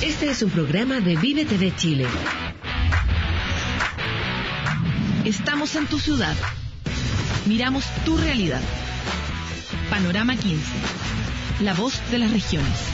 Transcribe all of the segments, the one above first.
Este es un programa de Vive TV Chile. Estamos en tu ciudad. Miramos tu realidad. Panorama 15. La voz de las regiones.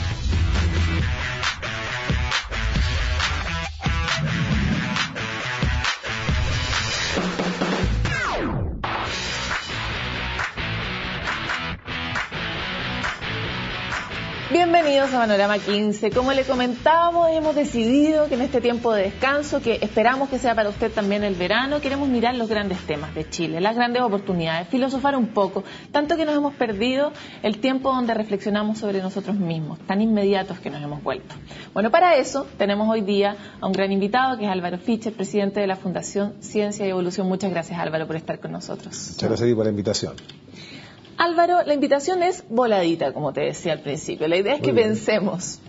Bienvenidos a Panorama 15. Como le comentábamos, hemos decidido que en este tiempo de descanso, que esperamos que sea para usted también el verano, queremos mirar los grandes temas de Chile, las grandes oportunidades, filosofar un poco, tanto que nos hemos perdido el tiempo donde reflexionamos sobre nosotros mismos, tan inmediatos que nos hemos vuelto. Bueno, para eso tenemos hoy día a un gran invitado, que es Álvaro Fischer, presidente de la Fundación Ciencia y Evolución. Muchas gracias, Álvaro, por estar con nosotros. Muchas gracias por la invitación. Álvaro, la invitación es voladita, como te decía al principio. La idea es que pensemos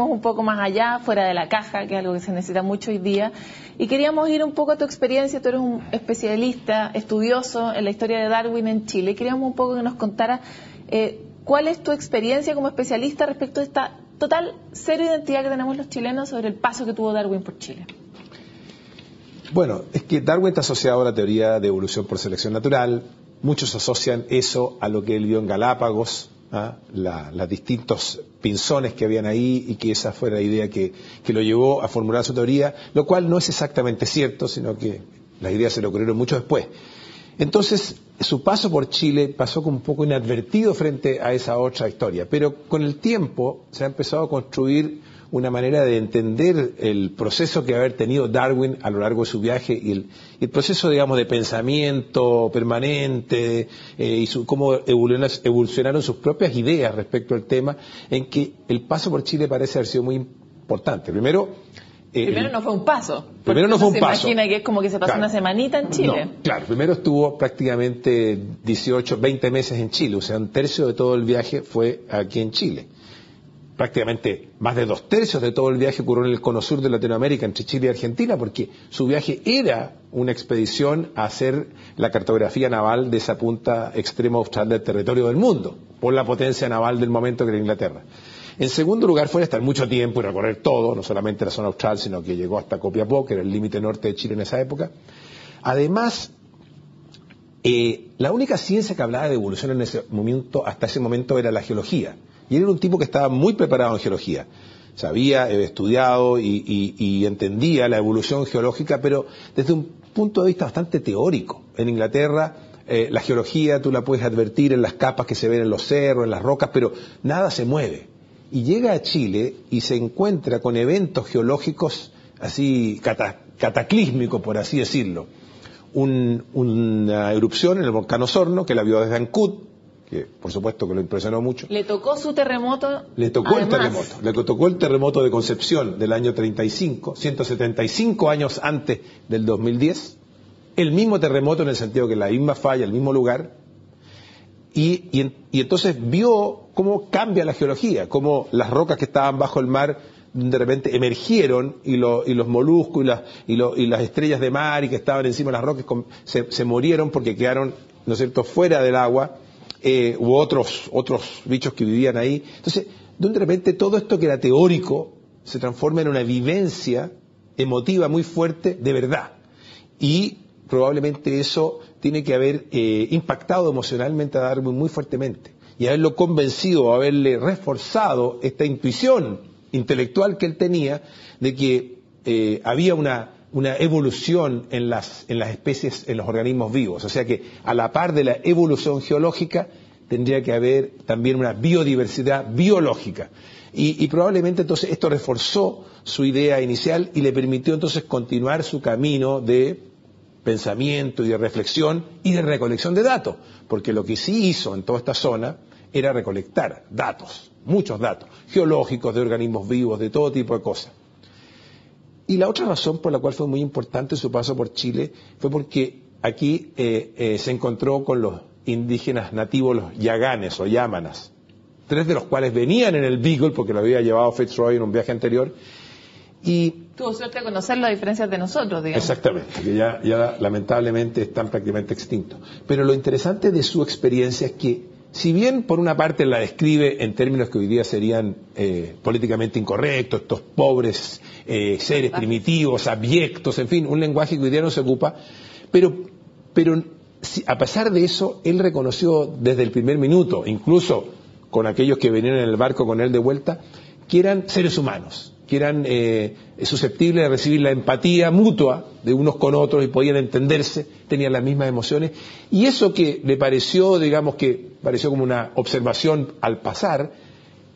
un poco más allá, fuera de la caja, que es algo que se necesita mucho hoy día. Y queríamos ir un poco a tu experiencia. Tú eres un especialista, estudioso en la historia de Darwin en Chile. Queríamos un poco que nos contara cuál es tu experiencia como especialista respecto a esta total cero identidad que tenemos los chilenos sobre el paso que tuvo Darwin por Chile. Bueno, es que Darwin está asociado a la teoría de evolución por selección natural. Muchos asocian eso a lo que él vio en Galápagos, los distintos pinzones que habían ahí, y que esa fue la idea que lo llevó a formular su teoría, lo cual no es exactamente cierto, sino que las ideas se le ocurrieron mucho después. Entonces, su paso por Chile pasó como un poco inadvertido frente a esa otra historia, pero con el tiempo se ha empezado a construir una manera de entender el proceso que haber tenido Darwin a lo largo de su viaje y el proceso, digamos, de pensamiento permanente y cómo evolucionaron sus propias ideas respecto al tema, en que el paso por Chile parece haber sido muy importante. Primero no fue un paso. Primero no fue un paso. Se imagina que es como que se pasó una semanita en Chile. No, claro, primero estuvo prácticamente 18, 20 meses en Chile, o sea, un tercio de todo el viaje fue aquí en Chile. Prácticamente más de 2/3 de todo el viaje ocurrió en el cono sur de Latinoamérica, entre Chile y Argentina, porque su viaje era una expedición a hacer la cartografía naval de esa punta extrema austral del territorio del mundo, por la potencia naval del momento que era Inglaterra. En segundo lugar, fue estar mucho tiempo y recorrer todo, no solamente la zona austral, sino que llegó hasta Copiapó, que era el límite norte de Chile en esa época. Además, la única ciencia que hablaba de evolución en ese momento, hasta ese momento, era la geología. Y él era un tipo que estaba muy preparado en geología. Sabía, estudiado y entendía la evolución geológica, pero desde un punto de vista bastante teórico. En Inglaterra, la geología tú la puedes advertir en las capas que se ven en los cerros, en las rocas, pero nada se mueve. Y llega a Chile y se encuentra con eventos geológicos así cataclísmicos, por así decirlo. Una erupción en el volcán Osorno, que la vio desde Ancud, que por supuesto que lo impresionó mucho. ¿Le tocó su terremoto? Le tocó el terremoto de Concepción del año 35, 175 años antes del 2010. El mismo terremoto en el sentido que la misma falla, el mismo lugar. Y entonces vio cómo cambia la geología, cómo las rocas que estaban bajo el mar de repente emergieron y los moluscos y las estrellas de mar y que estaban encima de las rocas se murieron porque quedaron, ¿no es cierto?, fuera del agua. U otros bichos que vivían ahí. Entonces, de repente todo esto que era teórico se transforma en una vivencia emotiva muy fuerte de verdad. Y probablemente eso tiene que haber impactado emocionalmente a Darwin muy fuertemente. Y haberlo convencido, haberle reforzado esta intuición intelectual que él tenía de que había una evolución en las especies, en los organismos vivos. O sea que a la par de la evolución geológica tendría que haber también una biodiversidad biológica. Y probablemente entonces esto reforzó su idea inicial y le permitió entonces continuar su camino de pensamiento y de reflexión y de recolección de datos. Porque lo que sí hizo en toda esta zona era recolectar datos, muchos datos, geológicos, de organismos vivos, de todo tipo de cosas. Y la otra razón por la cual fue muy importante su paso por Chile fue porque aquí se encontró con los indígenas nativos, los yaganes o yámanas, 3 de los cuales venían en el Beagle porque lo había llevado Fitzroy en un viaje anterior. Y tuvo suerte de conocerlo a diferencia de nosotros, digamos. Exactamente, que ya lamentablemente están prácticamente extintos. Pero lo interesante de su experiencia es que si bien por una parte la describe en términos que hoy día serían políticamente incorrectos, estos pobres seres primitivos, abyectos, en fin, un lenguaje que hoy día no se ocupa, pero a pesar de eso, él reconoció desde el primer minuto, incluso con aquellos que venían en el barco con él de vuelta, que eran seres humanos, que eran susceptibles de recibir la empatía mutua de unos con otros y podían entenderse, tenían las mismas emociones, y eso que le pareció, digamos que pareció como una observación al pasar,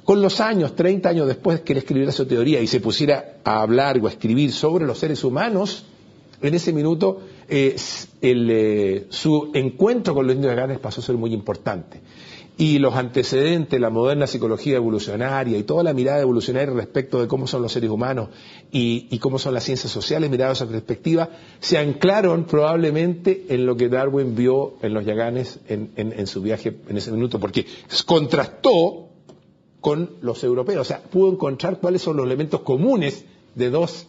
con los años, 30 años después que él escribiera su teoría y se pusiera a hablar o a escribir sobre los seres humanos, en ese minuto su encuentro con los indios yaganes pasó a ser muy importante. Y los antecedentes, la moderna psicología evolucionaria y toda la mirada evolucionaria respecto de cómo son los seres humanos y cómo son las ciencias sociales miradas a esa perspectiva, se anclaron probablemente en lo que Darwin vio en los yaganes en su viaje en ese minuto, porque contrastó con los europeos, o sea, pudo encontrar cuáles son los elementos comunes de dos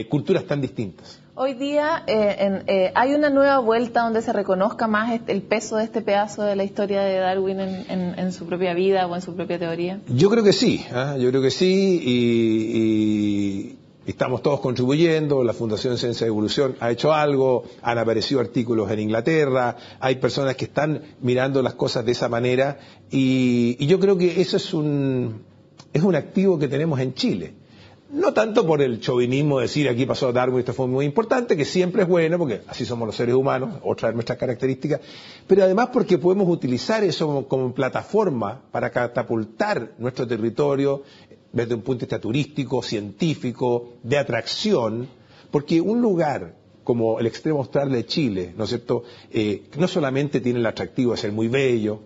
culturas tan distintas. Hoy día hay una nueva vuelta donde se reconozca más el peso de este pedazo de la historia de Darwin en su propia vida o en su propia teoría. Yo creo que sí, y estamos todos contribuyendo. La Fundación Ciencia y Evolución ha hecho algo, han aparecido artículos en Inglaterra, hay personas que están mirando las cosas de esa manera, y yo creo que eso es un activo que tenemos en Chile. No tanto por el chauvinismo de decir aquí pasó Darwin, esto fue muy importante, que siempre es bueno, porque así somos los seres humanos, otra de nuestras características, pero además porque podemos utilizar eso como plataforma para catapultar nuestro territorio desde un punto de vista turístico, científico, de atracción, porque un lugar como el extremo austral de Chile, ¿no es cierto?, no solamente tiene el atractivo de ser muy bello,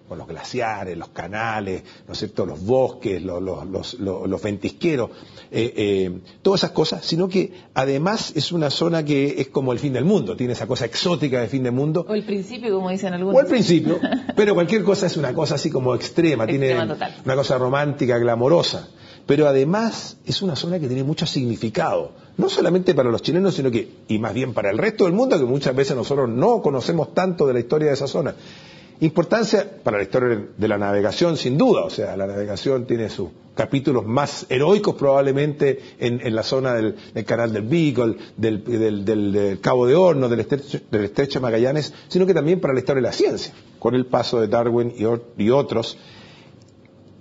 con los glaciares, los canales, ¿no es cierto?, los bosques, los ventisqueros, todas esas cosas, sino que además es una zona que es como el fin del mundo, tiene esa cosa exótica de fin del mundo. O el principio, como dicen algunos. O el principio, pero cualquier cosa es una cosa así como extrema, tiene total. Una cosa romántica, glamorosa, pero además es una zona que tiene mucho significado, no solamente para los chilenos, sino que, y más bien para el resto del mundo, que muchas veces nosotros no conocemos tanto de la historia de esa zona. Importancia para la historia de la navegación, sin duda, o sea, la navegación tiene sus capítulos más heroicos probablemente en la zona del canal del Beagle, del Cabo de Hornos, del estrecho de Magallanes, sino que también para la historia de la ciencia, con el paso de Darwin y otros.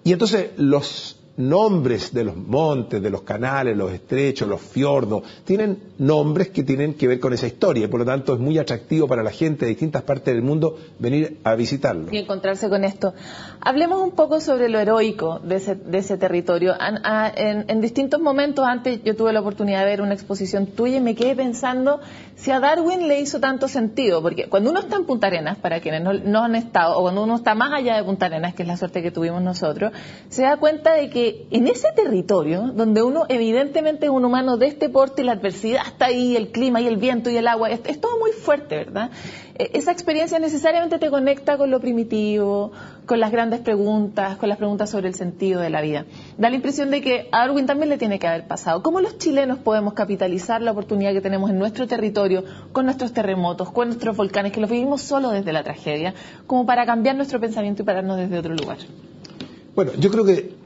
Y entonces los nombres de los montes, de los canales, los estrechos, los fiordos, tienen nombres que tienen que ver con esa historia y por lo tanto es muy atractivo para la gente de distintas partes del mundo venir a visitarlo. Y encontrarse con esto. Hablemos un poco sobre lo heroico de ese territorio. En distintos momentos, antes yo tuve la oportunidad de ver una exposición tuya y me quedé pensando si a Darwin le hizo tanto sentido, porque cuando uno está en Punta Arenas, para quienes no han estado, o cuando uno está más allá de Punta Arenas, que es la suerte que tuvimos nosotros, se da cuenta de que en ese territorio, donde uno evidentemente es un humano de este porte y la adversidad está ahí, el clima y el viento y el agua, es todo muy fuerte, ¿verdad? Esa experiencia necesariamente te conecta con lo primitivo, con las grandes preguntas, con las preguntas sobre el sentido de la vida. Da la impresión de que a Darwin también le tiene que haber pasado. ¿Cómo los chilenos podemos capitalizar la oportunidad que tenemos en nuestro territorio, con nuestros terremotos, con nuestros volcanes, que los vivimos solo desde la tragedia, como para cambiar nuestro pensamiento y pararnos desde otro lugar? Bueno, yo creo que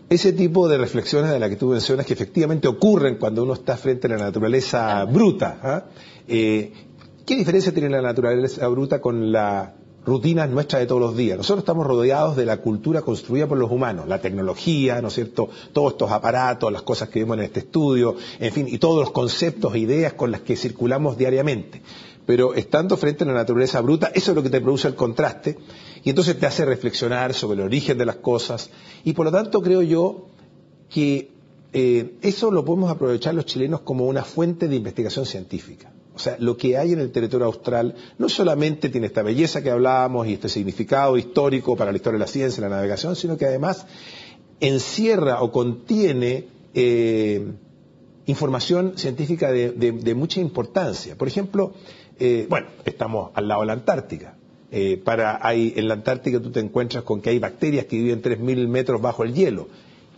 ese tipo de reflexiones de las que tú mencionas, que efectivamente ocurren cuando uno está frente a la naturaleza bruta. ¿Qué diferencia tiene la naturaleza bruta con la rutina nuestra de todos los días? Nosotros estamos rodeados de la cultura construida por los humanos, la tecnología, ¿no es cierto?, todos estos aparatos, las cosas que vemos en este estudio, en fin, y todos los conceptos e ideas con las que circulamos diariamente. Pero estando frente a la naturaleza bruta, eso es lo que te produce el contraste, y entonces te hace reflexionar sobre el origen de las cosas, y por lo tanto creo yo que eso lo podemos aprovechar los chilenos como una fuente de investigación científica. O sea, lo que hay en el territorio austral no solamente tiene esta belleza que hablábamos y este significado histórico para la historia de la ciencia y la navegación, sino que además encierra o contiene información científica de mucha importancia. Por ejemplo, estamos al lado de la Antártica. En la Antártica tú te encuentras con que hay bacterias que viven 3.000 metros bajo el hielo.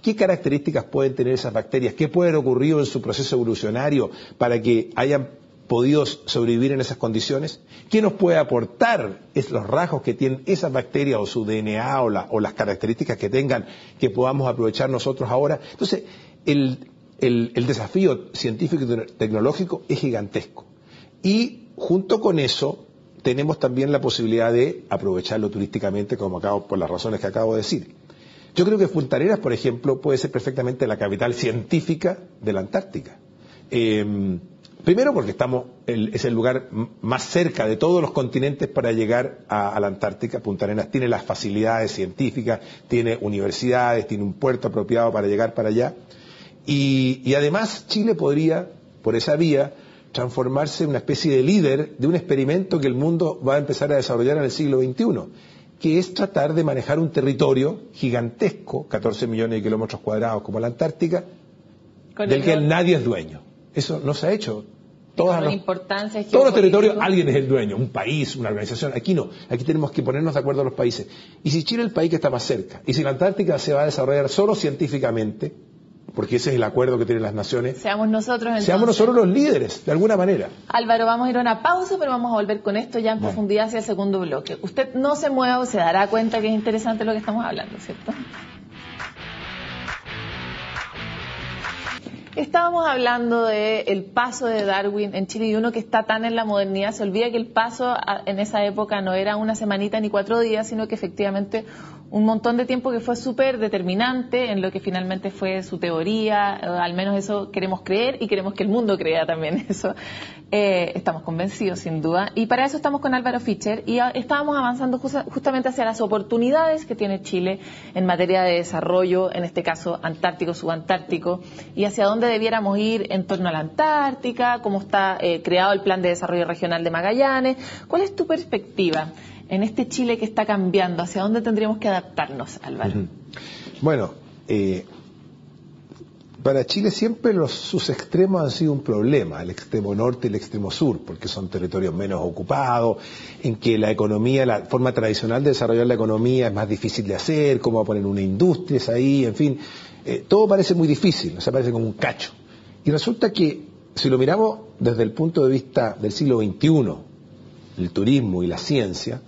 ¿Qué características pueden tener esas bacterias? ¿Qué puede haber ocurrido en su proceso evolucionario para que hayan podido sobrevivir en esas condiciones? ¿Qué nos puede aportar los rasgos que tienen esas bacterias o su DNA o las características que tengan que podamos aprovechar nosotros ahora? Entonces, el desafío científico y tecnológico es gigantesco. Y junto con eso tenemos también la posibilidad de aprovecharlo turísticamente, por las razones que acabo de decir. Yo creo que Punta Arenas, por ejemplo, puede ser perfectamente la capital científica de la Antártica. Primero porque es el lugar más cerca de todos los continentes para llegar a la Antártica. Punta Arenas tiene las facilidades científicas, tiene universidades, tiene un puerto apropiado para llegar para allá. Y además Chile podría, por esa vía, transformarse en una especie de líder de un experimento que el mundo va a empezar a desarrollar en el siglo XXI, que es tratar de manejar un territorio gigantesco, 14 millones de kilómetros cuadrados como la Antártica, del que nadie es dueño. Eso no se ha hecho. Todos los territorios alguien es el dueño, un país, una organización. Aquí no, aquí tenemos que ponernos de acuerdo a los países. Y si Chile es el país que está más cerca, y si la Antártica se va a desarrollar solo científicamente, porque ese es el acuerdo que tienen las naciones, seamos nosotros los líderes, de alguna manera. Álvaro, vamos a ir a una pausa, pero vamos a volver con esto ya en profundidad hacia el segundo bloque. Usted no se mueva, se dará cuenta que es interesante lo que estamos hablando, ¿cierto? Estábamos hablando del paso de Darwin en Chile, y uno que está tan en la modernidad se olvida que el paso en esa época no era una semanita ni 4 días, sino que efectivamente un montón de tiempo que fue súper determinante en lo que finalmente fue su teoría, al menos eso queremos creer y queremos que el mundo crea también eso. Estamos convencidos, sin duda, y para eso estamos con Álvaro Fischer y estábamos avanzando justamente hacia las oportunidades que tiene Chile en materia de desarrollo, en este caso antártico, subantártico, y hacia dónde debiéramos ir en torno a la Antártica, cómo está creado el Plan de Desarrollo Regional de Magallanes. ¿Cuál es tu perspectiva en este Chile que está cambiando? ¿Hacia dónde tendríamos que adaptarnos, Álvaro? Bueno, para Chile siempre sus extremos han sido un problema, el extremo norte y el extremo sur, porque son territorios menos ocupados, en que la economía, la forma tradicional de desarrollar la economía es más difícil de hacer, cómo va a poner una industria ahí, en fin, todo parece muy difícil, o sea, parece como un cacho. Y resulta que, si lo miramos desde el punto de vista del siglo XXI, el turismo y la ciencia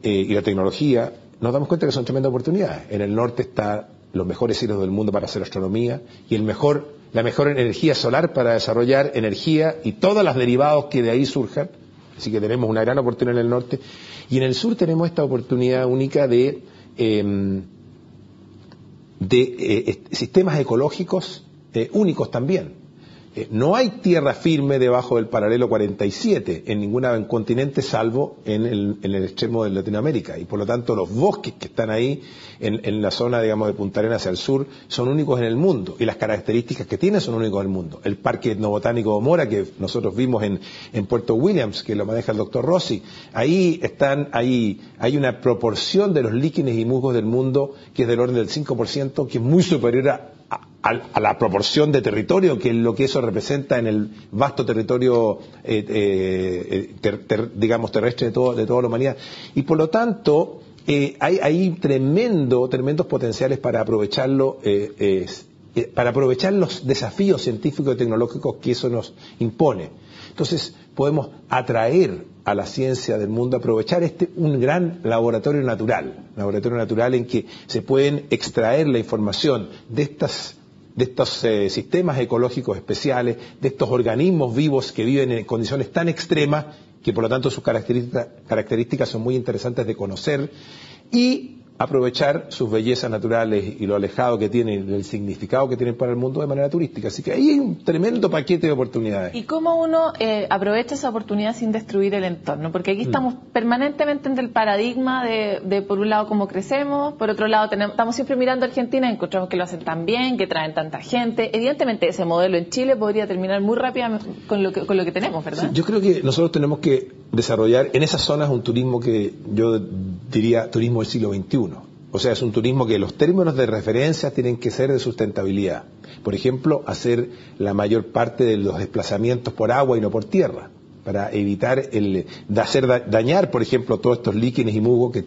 y la tecnología, nos damos cuenta que son tremendas oportunidades. En el norte están los mejores cielos del mundo para hacer astronomía y la mejor energía solar para desarrollar energía y todos los derivados que de ahí surjan. Así que tenemos una gran oportunidad en el norte. Y en el sur tenemos esta oportunidad única de sistemas ecológicos únicos también. No hay tierra firme debajo del paralelo 47 en ningún continente salvo en el extremo de Latinoamérica, y por lo tanto los bosques que están ahí en la zona, digamos, de Punta Arenas hacia el sur son únicos en el mundo, y las características que tienen son únicos en el mundo. El Parque Etnobotánico de Mora, que nosotros vimos en Puerto Williams, que lo maneja el doctor Rossi, hay una proporción de los líquenes y musgos del mundo que es del orden del 5%, que es muy superior a la proporción de territorio que lo que eso representa en el vasto territorio digamos terrestre de toda la humanidad, y por lo tanto hay tremendos potenciales para aprovecharlo, para aprovechar los desafíos científicos y tecnológicos que eso nos impone. Entonces podemos atraer a la ciencia del mundo, aprovechar un gran laboratorio natural en que se pueden extraer la información de estos sistemas ecológicos especiales, de estos organismos vivos que viven en condiciones tan extremas que por lo tanto sus características son muy interesantes de conocer, y aprovechar sus bellezas naturales y lo alejado que tienen, el significado que tienen para el mundo de manera turística. Así que ahí hay un tremendo paquete de oportunidades. ¿Y cómo uno aprovecha esa oportunidad sin destruir el entorno? Porque aquí estamos permanentemente en el paradigma de por un lado cómo crecemos, por otro lado estamos siempre mirando a Argentina y encontramos que lo hacen tan bien, que traen tanta gente. Evidentemente ese modelo en Chile podría terminar muy rápidamente con lo que tenemos, ¿verdad? Sí, yo creo que nosotros tenemos que desarrollar en esas zonas un turismo que yo diría turismo del siglo XXI. O sea, es un turismo que los términos de referencia tienen que ser de sustentabilidad. Por ejemplo, hacer la mayor parte de los desplazamientos por agua y no por tierra. para evitar dañar, por ejemplo, todos estos líquenes y musgos que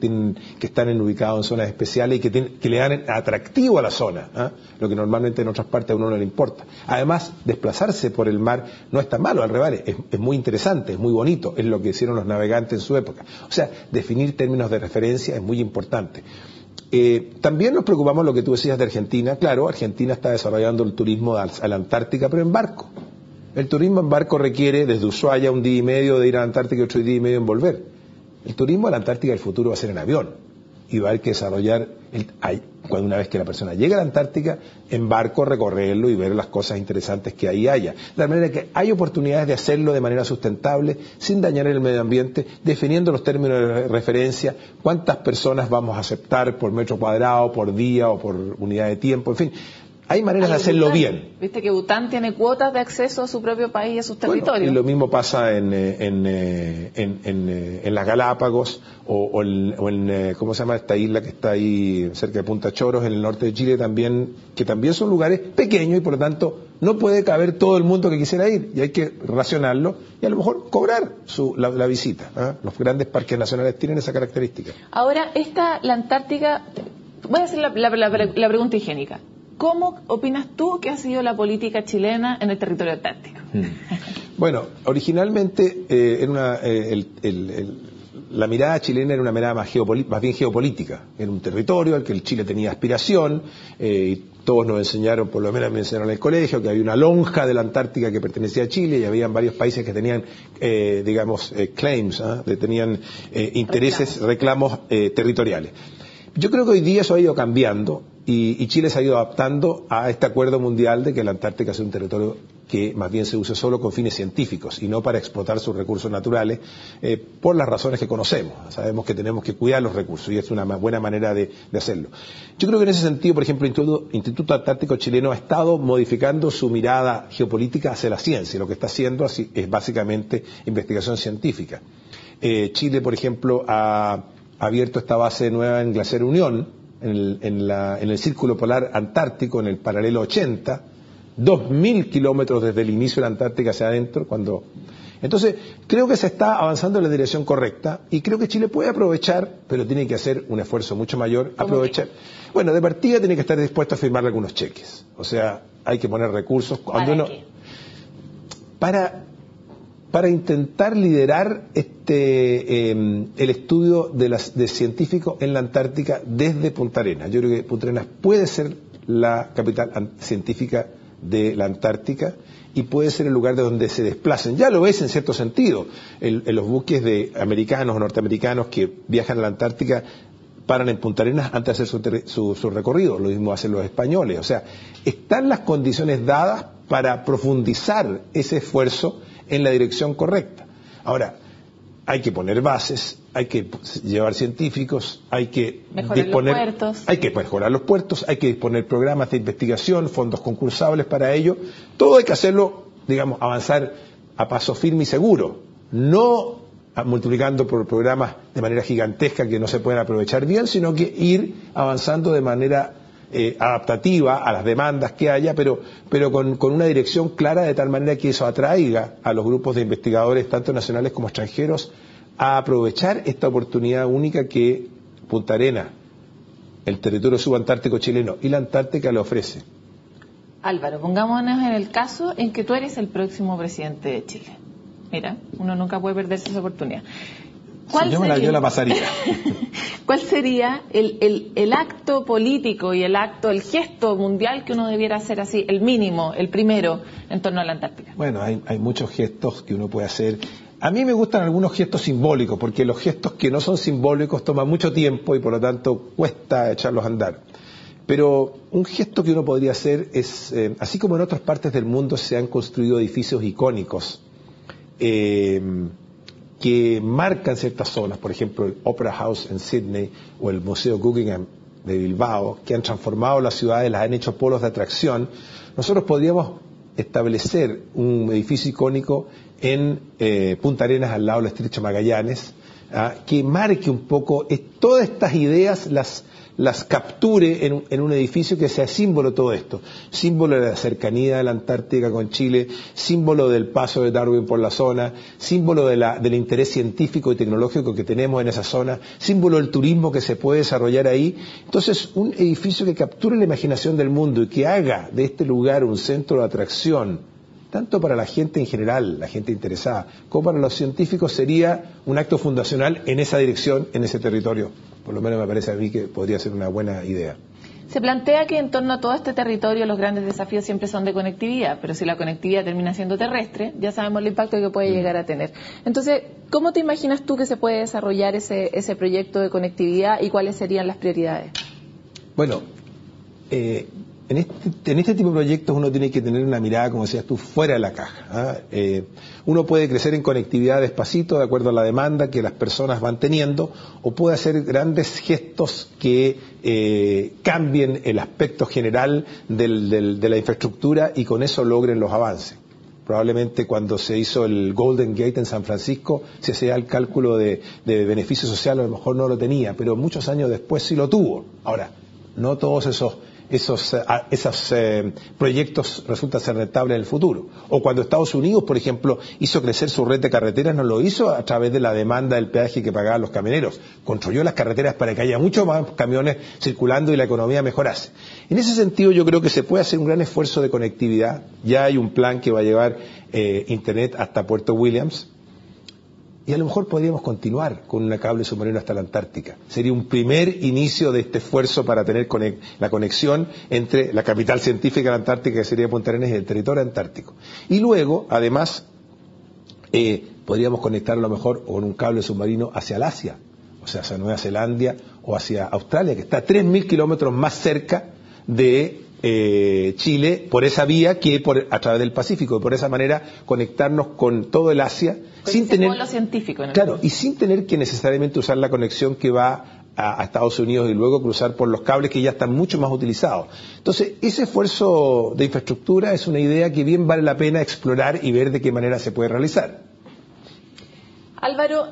están ubicados en zonas especiales y que le dan atractivo a la zona, lo que normalmente en otras partes a uno no le importa. Además, desplazarse por el mar no es tan malo, al revés, es muy interesante, es muy bonito, es lo que hicieron los navegantes en su época. O sea, definir términos de referencia es muy importante. También nos preocupamos lo que tú decías de Argentina. Claro, Argentina está desarrollando el turismo a la Antártica, pero en barco. El turismo en barco requiere desde Ushuaia 1 día y medio de ir a la Antártica y otro día y medio en volver. El turismo a la Antártica del futuro va a ser en avión y va a haber que desarrollar, cuando una vez que la persona llegue a la Antártica, en barco recorrerlo y ver las cosas interesantes que ahí haya. De la manera que hay oportunidades de hacerlo de manera sustentable, sin dañar el medio ambiente, definiendo los términos de referencia, cuántas personas vamos a aceptar por metro cuadrado, por día o por unidad de tiempo, en fin. Hay maneras de hacerlo Bután, bien. Viste que Bután tiene cuotas de acceso a su propio país y a sus territorios. Bueno, y lo mismo pasa en las Galápagos o en ¿cómo se llama esta isla que está ahí cerca de Punta Choros, en el norte de Chile también, que también son lugares pequeños y por lo tanto no puede caber todo el mundo que quisiera ir y hay que racionarlo y a lo mejor cobrar la visita. Los grandes parques nacionales tienen esa característica. Ahora, la Antártica, voy a hacer la pregunta higiénica. ¿Cómo opinas tú que ha sido la política chilena en el territorio antártico? Bueno, originalmente la mirada chilena era una mirada más bien geopolítica. Era un territorio al que el Chile tenía aspiración, y todos nos enseñaron, por lo menos me enseñaron en el colegio, que había una lonja de la Antártica que pertenecía a Chile y habían varios países que tenían, claims, tenían intereses, reclamos territoriales. Yo creo que hoy día eso ha ido cambiando y Chile se ha ido adaptando a este acuerdo mundial de que la Antártica sea un territorio que más bien se use solo con fines científicos y no para explotar sus recursos naturales, por las razones que conocemos. Sabemos que tenemos que cuidar los recursos y es una buena manera de hacerlo. Yo creo que en ese sentido, por ejemplo, el Instituto Antártico Chileno ha estado modificando su mirada geopolítica hacia la ciencia. Lo que está haciendo es básicamente investigación científica. Chile, por ejemplo, ha abierto esta base nueva en Glaciar Unión, en el Círculo Polar Antártico, en el paralelo 80, 2.000 kilómetros desde el inicio de la Antártica hacia adentro. Entonces, creo que se está avanzando en la dirección correcta y creo que Chile puede aprovechar, pero tiene que hacer un esfuerzo mucho mayor. Aprovechar. Bueno, de partida tiene que estar dispuesto a firmar algunos cheques. O sea, hay que poner recursos. ¿Para qué? Para intentar liderar el estudio de científicos en la Antártica desde Punta Arenas. Yo creo que Punta Arenas puede ser la capital científica de la Antártica y puede ser el lugar de donde se desplacen. Ya lo es en cierto sentido. En los buques de americanos o norteamericanos que viajan a la Antártica paran en Punta Arenas antes de hacer su recorrido. Lo mismo hacen los españoles. O sea, están las condiciones dadas para profundizar ese esfuerzo en la dirección correcta. Ahora, hay que poner bases, hay que llevar científicos, hay que mejorar los puertos, hay que disponer programas de investigación, fondos concursables para ello. Todo hay que hacerlo, digamos, avanzar a paso firme y seguro, no multiplicando por programas de manera gigantesca que no se pueden aprovechar bien, sino que ir avanzando de manera adaptativa a las demandas que haya, pero con una dirección clara, de tal manera que eso atraiga a los grupos de investigadores, tanto nacionales como extranjeros, a aprovechar esta oportunidad única que Punta Arenas, el territorio subantártico chileno y la Antártica le ofrece. Álvaro, pongámonos en el caso en que tú eres el próximo presidente de Chile. Mira, uno nunca puede perderse esa oportunidad. Yo la pasaría. ¿Cuál sería el acto político y el gesto mundial que uno debiera hacer así, el mínimo, el primero, en torno a la Antártica? Bueno, hay muchos gestos que uno puede hacer. A mí me gustan algunos gestos simbólicos, porque los gestos que no son simbólicos toman mucho tiempo y por lo tanto cuesta echarlos a andar. Pero un gesto que uno podría hacer es, así como en otras partes del mundo se han construido edificios icónicos, que marcan ciertas zonas, por ejemplo el Opera House en Sydney o el Museo Guggenheim de Bilbao, que han transformado las ciudades, las han hecho polos de atracción. Nosotros podríamos establecer un edificio icónico en Punta Arenas, al lado del Estrecho Magallanes, que marque un poco todas estas ideas, las capture en un edificio que sea símbolo de todo esto. Símbolo de la cercanía de la Antártica con Chile, símbolo del paso de Darwin por la zona, símbolo del interés científico y tecnológico que tenemos en esa zona, símbolo del turismo que se puede desarrollar ahí. Entonces, un edificio que capture la imaginación del mundo y que haga de este lugar un centro de atracción, tanto para la gente en general, la gente interesada, como para los científicos, sería un acto fundacional en esa dirección, en ese territorio. Por lo menos me parece a mí que podría ser una buena idea. Se plantea que en torno a todo este territorio los grandes desafíos siempre son de conectividad, pero si la conectividad termina siendo terrestre, ya sabemos el impacto que puede llegar a tener. Entonces, ¿cómo te imaginas tú que se puede desarrollar ese proyecto de conectividad y cuáles serían las prioridades? Bueno, en este tipo de proyectos uno tiene que tener una mirada, como decías tú, fuera de la caja. Uno puede crecer en conectividad despacito, de acuerdo a la demanda que las personas van teniendo, o puede hacer grandes gestos que cambien el aspecto general de la infraestructura y con eso logren los avances. Probablemente cuando se hizo el Golden Gate en San Francisco, se hacía el cálculo de beneficio social, a lo mejor no lo tenía, pero muchos años después sí lo tuvo. Ahora, no todos esos proyectos resultan ser rentables en el futuro. O cuando Estados Unidos, por ejemplo, hizo crecer su red de carreteras, no lo hizo a través de la demanda del peaje que pagaban los camioneros. Construyó las carreteras para que haya muchos más camiones circulando y la economía mejorase. En ese sentido, yo creo que se puede hacer un gran esfuerzo de conectividad. Ya hay un plan que va a llevar Internet hasta Puerto Williams. Y a lo mejor podríamos continuar con un cable submarino hasta la Antártica. Sería un primer inicio de este esfuerzo para tener la conexión entre la capital científica de la Antártica, que sería Punta Arenas, y el territorio antártico. Y luego, además, podríamos conectar a lo mejor con un cable submarino hacia el Asia, o sea, hacia Nueva Zelanda o hacia Australia, que está a 3.000 kilómetros más cerca de Chile por esa vía que a través del Pacífico, y por esa manera conectarnos con todo el Asia sin tener y sin tener que necesariamente usar la conexión que va a Estados Unidos y luego cruzar por los cables que ya están mucho más utilizados. Entonces, ese esfuerzo de infraestructura es una idea que bien vale la pena explorar y ver de qué manera se puede realizar. Álvaro,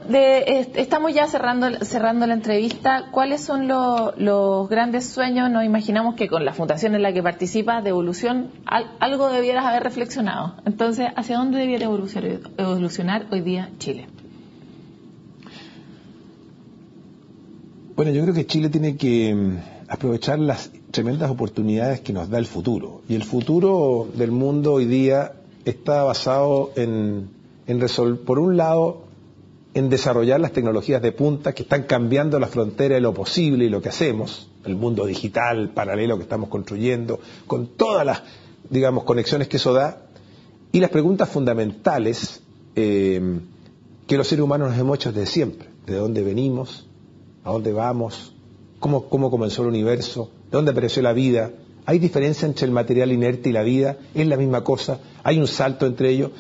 estamos ya cerrando la entrevista. ¿Cuáles son los grandes sueños? Nos imaginamos que con la fundación en la que participas de evolución, algo debieras haber reflexionado. Entonces, ¿hacia dónde debiera evolucionar hoy día Chile? Bueno, yo creo que Chile tiene que aprovechar las tremendas oportunidades que nos da el futuro. Y el futuro del mundo hoy día está basado en resolver, por un lado, en desarrollar las tecnologías de punta que están cambiando la frontera de lo posible y lo que hacemos, el mundo digital paralelo que estamos construyendo, con todas las, conexiones que eso da, y las preguntas fundamentales que los seres humanos nos hemos hecho desde siempre. ¿De dónde venimos? ¿A dónde vamos? ¿Cómo comenzó el universo? ¿De dónde apareció la vida? ¿Hay diferencia entre el material inerte y la vida? ¿Es la misma cosa? ¿Hay un salto entre ellos?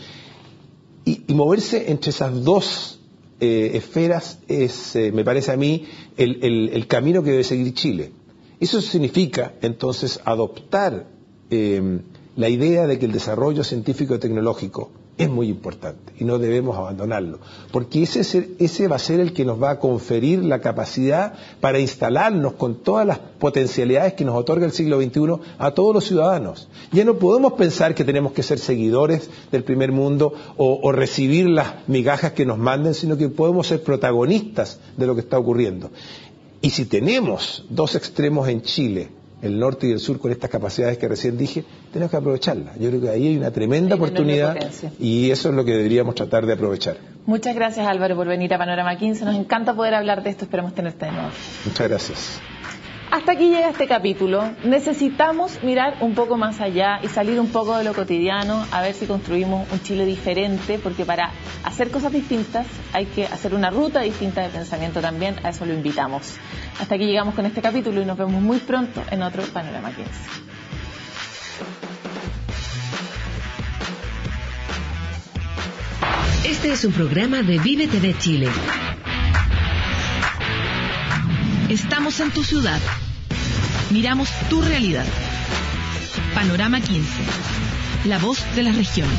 Y moverse entre esas dos esferas es, me parece a mí, el camino que debe seguir Chile. Eso significa, entonces, adoptar la idea de que el desarrollo científico y tecnológico es muy importante y no debemos abandonarlo, porque ese va a ser el que nos va a conferir la capacidad para instalarnos con todas las potencialidades que nos otorga el siglo XXI a todos los ciudadanos. Ya no podemos pensar que tenemos que ser seguidores del primer mundo o recibir las migajas que nos manden, sino que podemos ser protagonistas de lo que está ocurriendo. Y si tenemos dos extremos en Chile, el norte y el sur, con estas capacidades que recién dije, tenemos que aprovecharlas. Yo creo que ahí hay una tremenda oportunidad y eso es lo que deberíamos tratar de aprovechar. Muchas gracias, Álvaro, por venir a Panorama 15. Nos encanta poder hablar de esto. Esperamos tenerte de nuevo. Muchas gracias. Hasta aquí llega este capítulo. Necesitamos mirar un poco más allá y salir un poco de lo cotidiano, a ver si construimos un Chile diferente, porque para hacer cosas distintas hay que hacer una ruta distinta de pensamiento también. A eso lo invitamos. Hasta aquí llegamos con este capítulo y nos vemos muy pronto en otro Panorama 15. Este es un programa de Vive TV Chile. Estamos en tu ciudad. Miramos tu realidad. Panorama 15. La voz de las regiones.